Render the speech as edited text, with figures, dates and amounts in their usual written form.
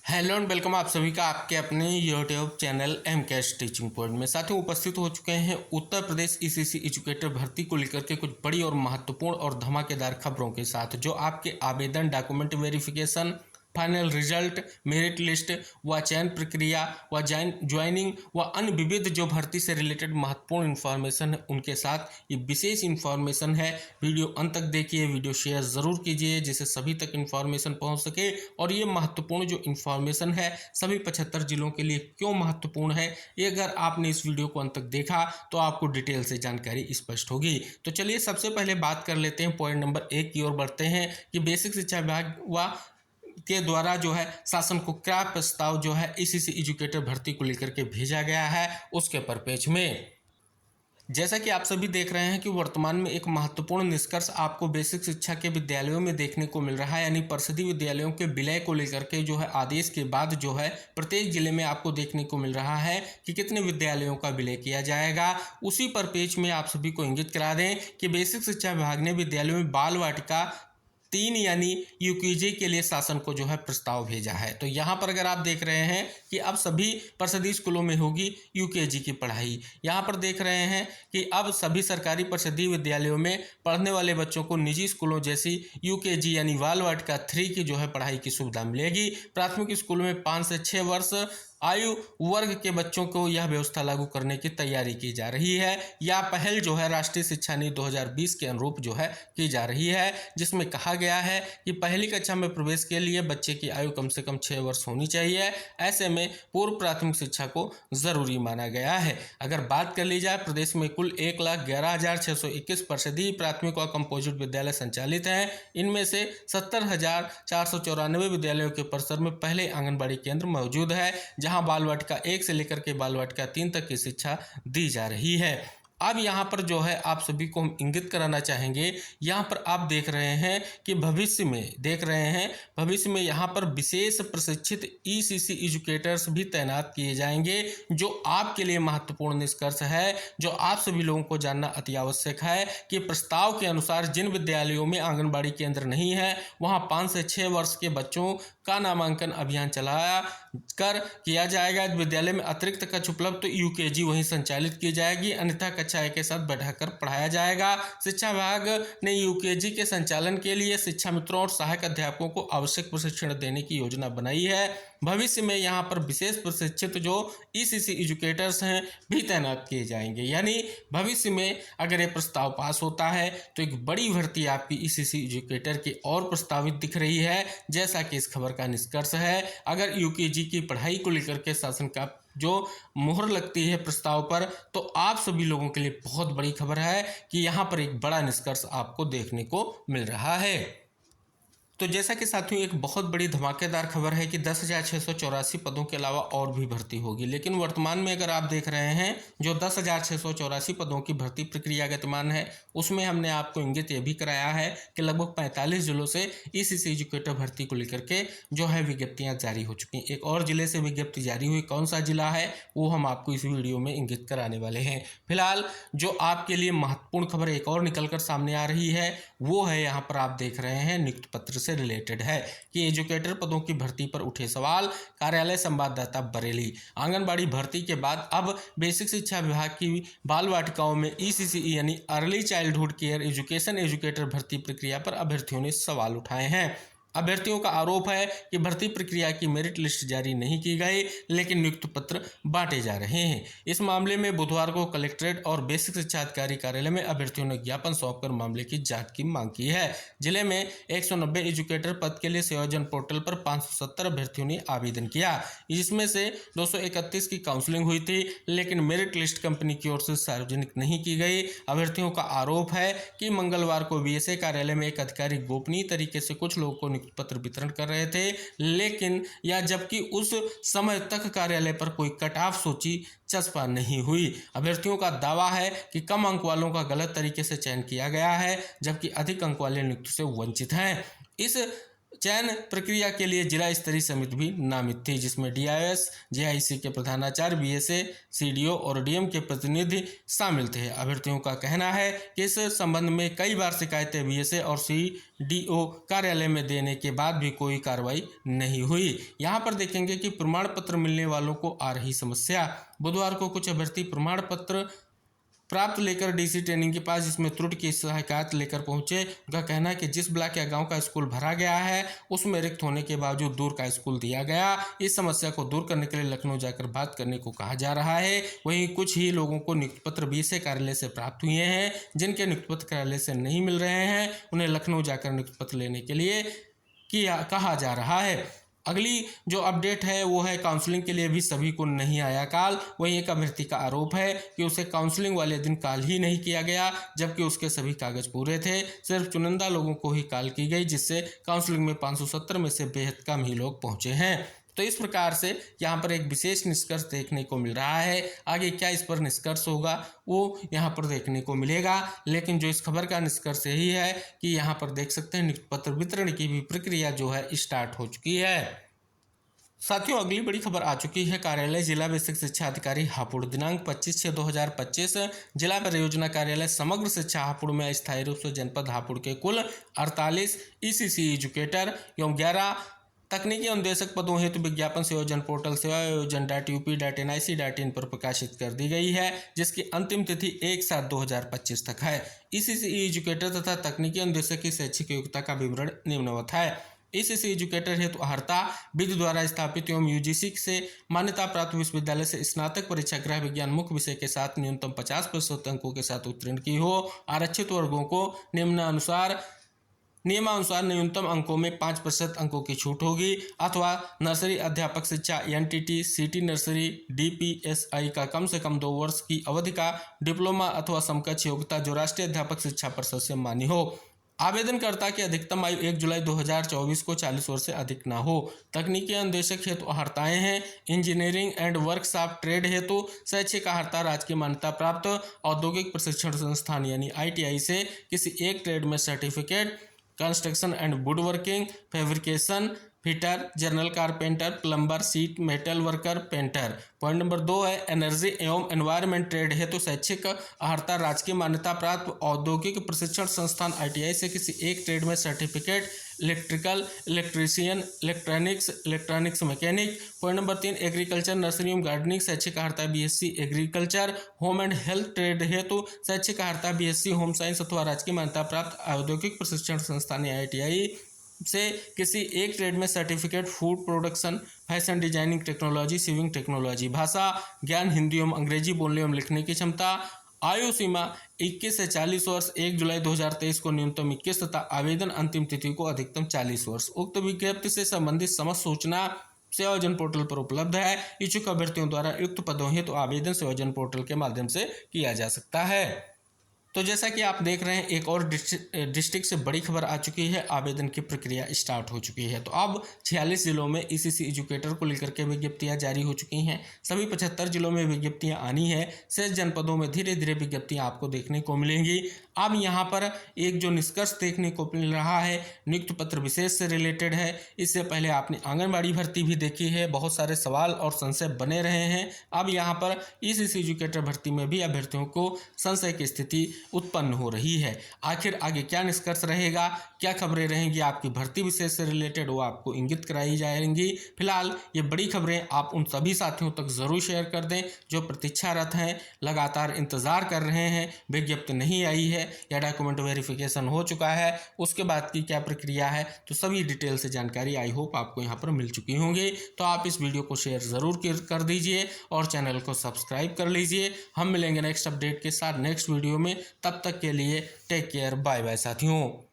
Hello and welcome आप सभी का आपके अपने YouTube channel M cash teaching point में। साथियों, उपस्थित हो चुके हैं उत्तर प्रदेश ईसीसी एजुकेटर भर्ती को लेकर के कुछ बड़ी और महत्वपूर्ण और धमाकेदार खबरों के साथ, जो आपके आवेदन, document verification, final result, merit list व चयन प्रक्रिया व ज्वाइनिंग व अन्य विविध जो भर्ती से रिलेटेड महत्वपूर्ण इन्फॉर्मेशन है उनके साथ ये विशेष इन्फॉर्मेशन है। वीडियो अंत तक देखिए, वीडियो शेयर ज़रूर कीजिए जिससे सभी तक इन्फॉर्मेशन पहुंच सके। और ये महत्वपूर्ण जो इन्फॉर्मेशन है सभी 75 जिलों के लिए क्यों महत्वपूर्ण है, ये अगर आपने इस वीडियो को अंत तक देखा तो आपको डिटेल से जानकारी स्पष्ट होगी। तो चलिए सबसे पहले बात कर लेते हैं, पॉइंट नंबर 1 की ओर बढ़ते हैं कि बेसिक शिक्षा विभाग व के द्वारा जो है शासन को क्या प्रस्ताव जो है ईसीसी एजुकेटर भर्ती को लेकर के भेजा गया है उसके परपेज में। जैसा कि आप सभी देख रहे हैं कि वर्तमान में एक महत्वपूर्ण निष्कर्ष आपको बेसिक शिक्षा के विद्यालयों में देखने को मिल रहा है, यानी परिषदीय विद्यालयों के विलय को लेकर के जो है आदेश के बाद जो है प्रत्येक जिले में आपको देखने को मिल रहा है कि कितने विद्यालयों का विलय किया जाएगा। उसी परपेज में आप सभी को इंगित करा दें कि बेसिक शिक्षा विभाग ने विद्यालयों में बाल वाटिका 3 यानी यूकेजी के लिए शासन को जो है प्रस्ताव भेजा है। तो यहाँ पर अगर आप देख रहे हैं कि अब सभी परिषदीय स्कूलों में होगी यूकेजी की पढ़ाई। यहाँ पर देख रहे हैं कि अब सभी सरकारी परिषदीय विद्यालयों में पढ़ने वाले बच्चों को निजी स्कूलों जैसी यूकेजी यानी बाल वाटिका 3 की जो है पढ़ाई की सुविधा मिलेगी। प्राथमिक स्कूलों में 5 से 6 वर्ष आयु वर्ग के बच्चों को यह व्यवस्था लागू करने की तैयारी की जा रही है। यह पहल जो है राष्ट्रीय शिक्षा नीति 2020 के अनुरूप जो है की जा रही है, जिसमें कहा गया है कि पहली कक्षा में प्रवेश के लिए बच्चे की आयु कम से कम 6 वर्ष होनी चाहिए। ऐसे में पूर्व प्राथमिक शिक्षा को जरूरी माना गया है। अगर बात कर ली जाए, प्रदेश में कुल 1,11,621 परिषदीय प्राथमिक व कंपोजिट विद्यालय संचालित हैं। इनमें से 70,494 विद्यालयों के परिसर में पहले आंगनबाड़ी केंद्र मौजूद है, जहां बाल वाटिका 1 से लेकर के बाल वाटिका 3 तक की शिक्षा दी जा रही है। अब यहाँ पर जो है आप सभी को हम इंगित कराना चाहेंगे, यहाँ पर आप देख रहे हैं कि भविष्य में यहाँ पर विशेष प्रशिक्षित ईसीसी एजुकेटर्स भी तैनात किए जाएंगे, जो आपके लिए महत्वपूर्ण निष्कर्ष है, जो आप सभी लोगों को जानना अति आवश्यक है कि प्रस्ताव के अनुसार जिन विद्यालयों में आंगनबाड़ी केंद्र नहीं है वहाँ 5 से 6 वर्ष के बच्चों का नामांकन अभियान चलाया कर किया जाएगा। विद्यालय में अतिरिक्त कक्ष उपलब्ध तो यूकेजी वहीं संचालित की जाएगी, अन्यथा कक्षा 1 के साथ बैठाकर पढ़ाया जाएगा। शिक्षा विभाग ने यूकेजी के संचालन के लिए शिक्षा मित्रों और सहायक अध्यापकों को आवश्यक प्रशिक्षण देने की योजना बनाई है। भविष्य में यहाँ पर विशेष प्रशिक्षित जो ईसीसी एजुकेटर्स हैं भी तैनात किए जाएंगे। यानी भविष्य में अगर ये प्रस्ताव पास होता है तो एक बड़ी भर्ती आपकी ईसीसी एजुकेटर की और प्रस्तावित दिख रही है, जैसा कि इस खबर का निष्कर्ष है। अगर यूकेजी की पढ़ाई को लेकर के शासन का जो मुहर लगती है प्रस्ताव पर, तो आप सभी लोगों के लिए बहुत बड़ी खबर है कि यहाँ पर एक बड़ा निष्कर्ष आपको देखने को मिल रहा है। तो जैसा कि साथियों एक बहुत बड़ी धमाकेदार खबर है कि 10,684 पदों के अलावा और भी भर्ती होगी। लेकिन वर्तमान में अगर आप देख रहे हैं जो 10,684 पदों की भर्ती प्रक्रिया गतिमान है, उसमें हमने आपको इंगित ये भी कराया है कि लगभग 45 जिलों से ईसीसी एजुकेटर भर्ती को लेकर के जो है विज्ञप्तियां जारी हो चुकी हैं। एक और जिले से विज्ञप्ति जारी हुई, कौन सा जिला है वो हम आपको इस वीडियो में इंगित कराने वाले हैं। फिलहाल जो आपके लिए महत्वपूर्ण खबर एक और निकलकर सामने आ रही है वो है, यहाँ पर आप देख रहे हैं नियुक्ति पत्र से रिलेटेड है कि एजुकेटर पदों की भर्ती पर उठे सवाल। कार्यालय संवाददाता बरेली, आंगनबाड़ी भर्ती के बाद अब बेसिक शिक्षा विभाग की बाल वाटिकाओं में ईसीसी यानी early childhood care education educator भर्ती प्रक्रिया पर अभ्यर्थियों ने सवाल उठाए हैं। अभ्यर्थियों का आरोप है कि भर्ती प्रक्रिया की मेरिट लिस्ट जारी नहीं की गई, लेकिन नियुक्ति पत्र बांटे जा रहे हैं। इस मामले में बुधवार को कलेक्ट्रेट और बेसिक शिक्षा अधिकारी कार्यालय में अभ्यर्थियों ने ज्ञापन सौंपकर मामले की जांच की मांग की है। जिले में 190 एजुकेटर पद के लिए संयोजन पोर्टल पर 570 अभ्यर्थियों ने आवेदन किया, जिसमें से 231 की काउंसलिंग हुई थी, लेकिन मेरिट लिस्ट कंपनी की ओर से सार्वजनिक नहीं की गई। अभ्यर्थियों का आरोप है कि मंगलवार को बीएसए कार्यालय में एक अधिकारी गोपनीय तरीके से कुछ लोगों को पत्र वितरण कर रहे थे, लेकिन या जबकि उस समय तक कार्यालय पर कोई कट ऑफ सूची चस्पा नहीं हुई। अभ्यर्थियों का दावा है कि कम अंक वालों का गलत तरीके से चयन किया गया है, जबकि अधिक अंक वाले नियुक्ति से वंचित हैं। इस चयन प्रक्रिया के लिए जिला स्तरीय समिति भी नामित थी, जिसमें डीआईएस, जेआईसी के प्रधानाचार्य, बीएसए, सीडीओ और डीएम के प्रतिनिधि शामिल थे। अभ्यर्थियों का कहना है कि इस संबंध में कई बार शिकायतें बीएसए और सीडीओ कार्यालय में देने के बाद भी कोई कार्रवाई नहीं हुई। यहाँ पर देखेंगे कि प्रमाण पत्र मिलने वालों को आ रही समस्या। बुधवार को कुछ अभ्यर्थी प्रमाण पत्र प्राप्त लेकर डीसी ट्रेनिंग के पास, जिसमें त्रुटि की शिकायत लेकर पहुंचे। उनका कहना है कि जिस ब्लॉक या गांव का स्कूल भरा गया है उसमें रिक्त होने के बावजूद दूर का स्कूल दिया गया। इस समस्या को दूर करने के लिए लखनऊ जाकर बात करने को कहा जा रहा है। वहीं कुछ ही लोगों को नियुक्ति पत्र बीएसए कार्यालय से प्राप्त हुए हैं। जिनके नियुक्ति पत्र कार्यालय से नहीं मिल रहे हैं उन्हें लखनऊ जाकर नियुक्ति पत्र लेने के लिए कहा जा रहा है। अगली जो अपडेट है वो है काउंसलिंग के लिए भी सभी को नहीं आया कॉल। वहीं एक अभ्यर्थी का आरोप है कि उसे काउंसलिंग वाले दिन कॉल ही नहीं किया गया, जबकि उसके सभी कागज पूरे थे। सिर्फ चुनिंदा लोगों को ही कॉल की गई, जिससे काउंसलिंग में 570 में से बेहद कम ही लोग पहुंचे हैं। तो इस प्रकार से यहाँ पर एक विशेष निष्कर्ष देखने को मिल रहा है। आगे क्या इस पर निष्कर्ष होगा वो यहाँ पर देखने को मिलेगा, लेकिन जो इस खबर का निष्कर्ष यही है कि यहाँ पर देख सकते हैं नियुक्ति पत्र वितरण की भी प्रक्रिया जो है स्टार्ट हो चुकी है। साथियों, अगली बड़ी खबर आ चुकी है। कार्यालय जिला बेसिक शिक्षा अधिकारी हापुड़ दिनांक 25/6/2025 जिला परियोजना कार्यालय समग्र शिक्षा हापुड़ में अस्थायी रूप से जनपद हापुड़ के कुल 48 ईसीसी एजुकेटर एवं 11 तकनीकी अनुदेशक पदों हेतु विज्ञापन संयोजन पोर्टल sevayojan.up.nic.in पर प्रकाशित कर दी गई है, जिसकी अंतिम तिथि 1/7/2025 तक है। ईसीसी एजुकेटर तथा तकनीकी अनुदेशक की शैक्षिक योग्यता का विवरण निम्नवत है। ईसीसी एजुकेटर हेतु अर्हता विधि द्वारा स्थापित एवं यूजीसी से मान्यता प्राप्त विश्वविद्यालय से स्नातक परीक्षा गृह विज्ञान मुख्य विषय के साथ न्यूनतम 50% अंकों के साथ उत्तीर्ण की हो। आरक्षित वर्गों को नियमानुसार न्यूनतम अंकों में 5% अंकों की छूट होगी, अथवा नर्सरी अध्यापक शिक्षा एनटीटी सिटी नर्सरी डीपीएसआई का कम से कम 2 वर्ष की अवधि का डिप्लोमा अथवा समकक्ष योग्यता जो राष्ट्रीय अध्यापक शिक्षा परिषद से मान्य हो। आवेदनकर्ता की अधिकतम आयु 1 जुलाई 2024 को 40 वर्ष से अधिक न हो। तकनीकी अनुदेशक हेतु अर्हताएं हैं। इंजीनियरिंग एंड वर्कशॉप ट्रेड हेतु शैक्षिक अर्हता राजकीय मान्यता प्राप्त औद्योगिक प्रशिक्षण संस्थान यानी आईटीआई से किसी एक ट्रेड में certificate, construction and would working, fabrication, fitter, general carpenter, plumber, seat metal worker, painter. Point number 2 है एनर्जी एवं एनवायरमेंट ट्रेड हेतु शैक्षिक अर्हता राजकीय मान्यता प्राप्त औद्योगिक प्रशिक्षण संस्थान आईटीआई से किसी एक ट्रेड में certificate, electrical, electrician, electronics mechanic. Point number 3 agriculture, nursery एवं गार्डनिंग शैक्षिक अर्हता BSc agriculture. Home and health trade हेतु शैक्षिक अर्हता बीएससी होम साइंस अथवा राजकीय मान्यता प्राप्त औद्योगिक प्रशिक्षण संस्थान आईटीआई से किसी एक ट्रेड में certificate, food production, fashion designing technology, sewing technology. भाषा ज्ञान हिंदी एवं अंग्रेजी बोलने एवं लिखने की क्षमता। आयु सीमा 21 से 40 वर्ष, 1 जुलाई 2023 को न्यूनतम 21 तथा आवेदन अंतिम तिथि को अधिकतम 40 वर्ष। उक्त विज्ञप्ति से संबंधित समस्त सूचना सेवायोजन पोर्टल पर उपलब्ध है। इच्छुक अभ्यर्थियों द्वारा युक्त पदों हेतु आवेदन सेवायोजन पोर्टल के माध्यम से किया जा सकता है। तो जैसा कि आप देख रहे हैं एक और डिस्ट्रिक्ट से बड़ी खबर आ चुकी है। आवेदन की प्रक्रिया स्टार्ट हो चुकी है। तो अब 46 जिलों में ईसीसी एजुकेटर को लेकर के विज्ञप्तियां जारी हो चुकी हैं। सभी 75 जिलों में विज्ञप्तियां आनी है। शेष जनपदों में धीरे धीरे विज्ञप्तियां आपको देखने को मिलेंगी। अब यहाँ पर एक जो निष्कर्ष देखने को मिल रहा है नियुक्ति पत्र विशेष से रिलेटेड है। इससे पहले आपने आंगनबाड़ी भर्ती भी देखी है, बहुत सारे सवाल और संशय बने रहे हैं। अब यहाँ पर ईसीसी एजुकेटर भर्ती में भी अभ्यर्थियों को संशय की स्थिति उत्पन्न हो रही है। आखिर आगे क्या निष्कर्ष रहेगा, क्या खबरें रहेंगी आपकी भर्ती विषय से रिलेटेड, वो आपको इंगित कराई जाएंगी। फिलहाल ये बड़ी खबरें आप उन सभी साथियों तक जरूर शेयर कर दें जो प्रतीक्षारत हैं, लगातार इंतजार कर रहे हैं, विज्ञप्ति नहीं आई है या डॉक्यूमेंट वेरिफिकेशन हो चुका है, उसके बाद की क्या प्रक्रिया है। तो सभी डिटेल से जानकारी आई होप आपको यहाँ पर मिल चुकी होंगी। तो आप इस वीडियो को शेयर ज़रूर कर दीजिए और चैनल को सब्सक्राइब कर लीजिए। हम मिलेंगे नेक्स्ट अपडेट के साथ नेक्स्ट वीडियो में। तब तक के लिए टेक केयर, बाय बाय साथियों।